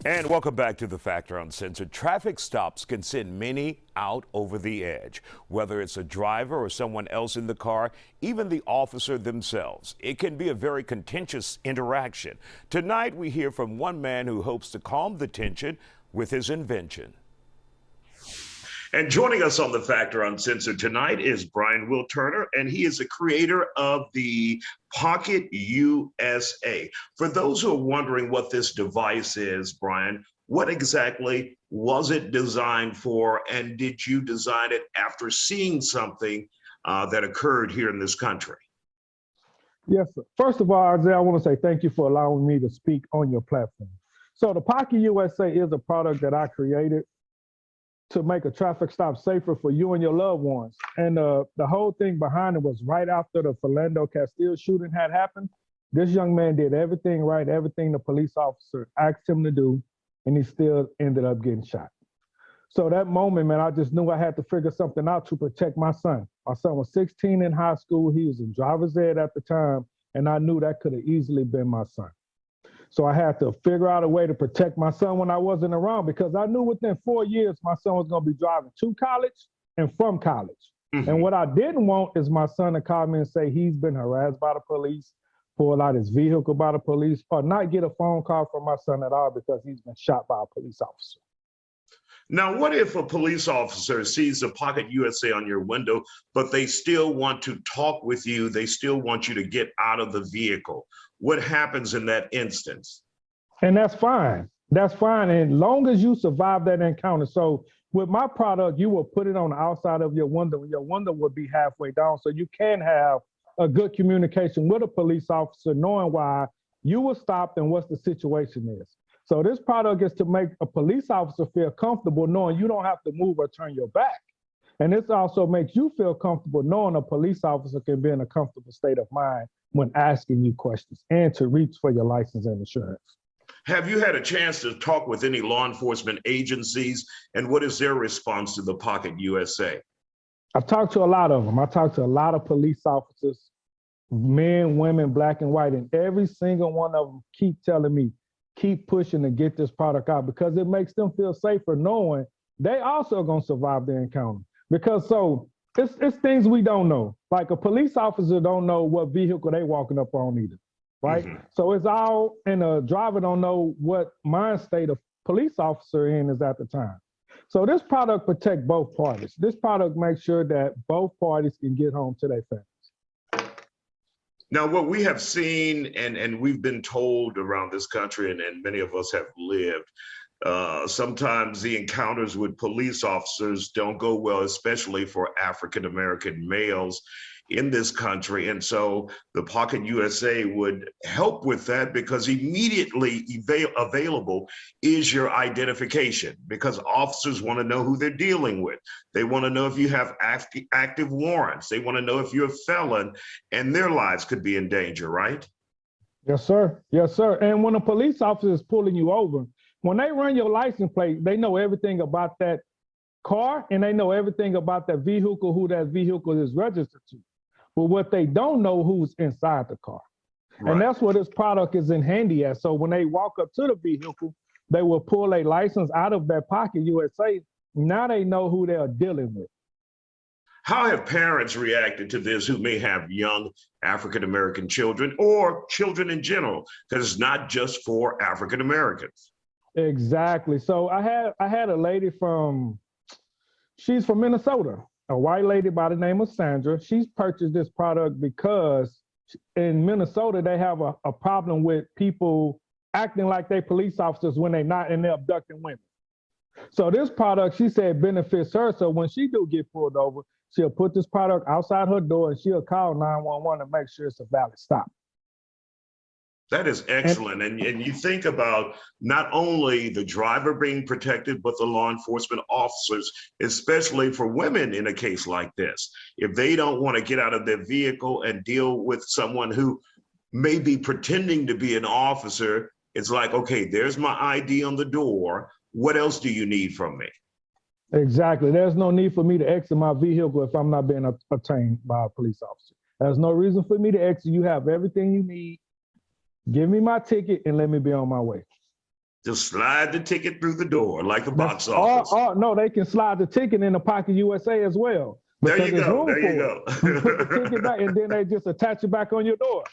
And welcome back to The Factor Uncensored. Traffic stops can send many out over the edge, whether it's a driver or someone else in the car, even the officer themselves. It can be a very contentious interaction. Tonight, we hear from one man who hopes to calm the tension with his invention. And joining us on The Factor Uncensored tonight is Brian Will Turner, and he is the creator of the Pocket USA. For those who are wondering what this device is, Brian, what exactly was it designed for, and did you design it after seeing something that occurred here in this country? Yes, sir. First of all, Isaiah, I want to say thank you for allowing me to speak on your platform. So the Pocket USA is a product that I created to make a traffic stop safer for you and your loved ones. And the whole thing behind it was right after the Philando Castile shooting had happened. This young man did everything right, everything the police officer asked him to do, and he still ended up getting shot. So that moment, man, I just knew I had to figure something out to protect my son. My son was 16 in high school. He was in driver's ed at the time, and I knew that could have easily been my son. So I had to figure out a way to protect my son when I wasn't around, because I knew within 4 years my son was going to be driving to college and from college. And what I didn't want is my son to call me and say he's been harassed by the police, pull out his vehicle by the police, or not get a phone call from my son at all because he's been shot by a police officer. Now, what if a police officer sees the Pocket USA on your window, but they still want to talk with you? They still want you to get out of the vehicle. What happens in that instance? And that's fine. That's fine. And long as you survive that encounter. So with my product, you will put it on the outside of your window, and your window will be halfway down. So you can have a good communication with a police officer, knowing why you were stopped and what the situation is. So this product is to make a police officer feel comfortable knowing you don't have to move or turn your back. And this also makes you feel comfortable knowing a police officer can be in a comfortable state of mind when asking you questions and to reach for your license and insurance. Have you had a chance to talk with any law enforcement agencies, and what is their response to the Pocket USA? I've talked to a lot of them. I talked to a lot of police officers, men, women, black and white, and every single one of them keep telling me, keep pushing to get this product out, because it makes them feel safer knowing they also going to survive the encounter. Because it's things we don't know. Like a police officer don't know what vehicle they walking up on either, right? So it's all, and a driver don't know what mind state a police officer in is at the time. So this product protects both parties. This product makes sure that both parties can get home to their families. Now, what we have seen and we've been told around this country, and many of us have lived, sometimes the encounters with police officers don't go well, especially for African-American males in this country. And so the Pocket USA would help with that, because immediately available is your identification, because officers want to know who they're dealing with. They want to know if you have active warrants. They want to know if you're a felon, and their lives could be in danger, right? Yes, sir. Yes, sir. And when a police officer is pulling you over, when they run your license plate, they know everything about that car, and they know everything about that vehicle, who that vehicle is registered to. But what they don't know, who's inside the car. Right. And that's what this product is in handy at. So when they walk up to the vehicle, they will pull a license out of their Pocket USA. Now they know who they are dealing with. How have parents reacted to this who may have young African-American children, or children in general? Because it's not just for African-Americans. Exactly. So I had a lady she's from Minnesota, a white lady by the name of Sandra. She's purchased this product because in Minnesota, they have a problem with people acting like they police officers when they're not, and they're abducting women. So this product, she said, benefits her. So when she do get pulled over, she'll put this product outside her door and she'll call 911 to make sure it's a valid stop. That is excellent. And you think about not only the driver being protected, but the law enforcement officers, especially for women in a case like this. If they don't want to get out of their vehicle and deal with someone who may be pretending to be an officer, it's like, okay, there's my ID on the door. What else do you need from me? Exactly. There's no need for me to exit my vehicle if I'm not being obtained by a police officer. There's no reason for me to exit. You have everything you need. Give me my ticket and let me be on my way. Just slide the ticket through the door like a box That's, office. no, they can slide the ticket in the Pocket USA as well. There Because you there's go. room There you for it. Put the ticket back, and then they just attach it back on your door.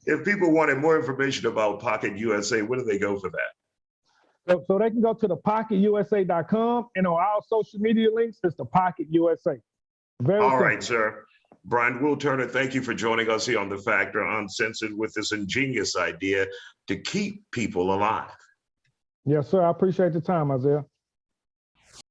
If people wanted more information about Pocket USA, where do they go for that? So they can go to the PocketUSA.com, and on our social media links, it's the Pocket USA. Very All simple. right, sir. Brian Will Turner, thank you for joining us here on The Factor Uncensored with this ingenious idea to keep people alive. Yes, sir. I appreciate the time, Isaiah.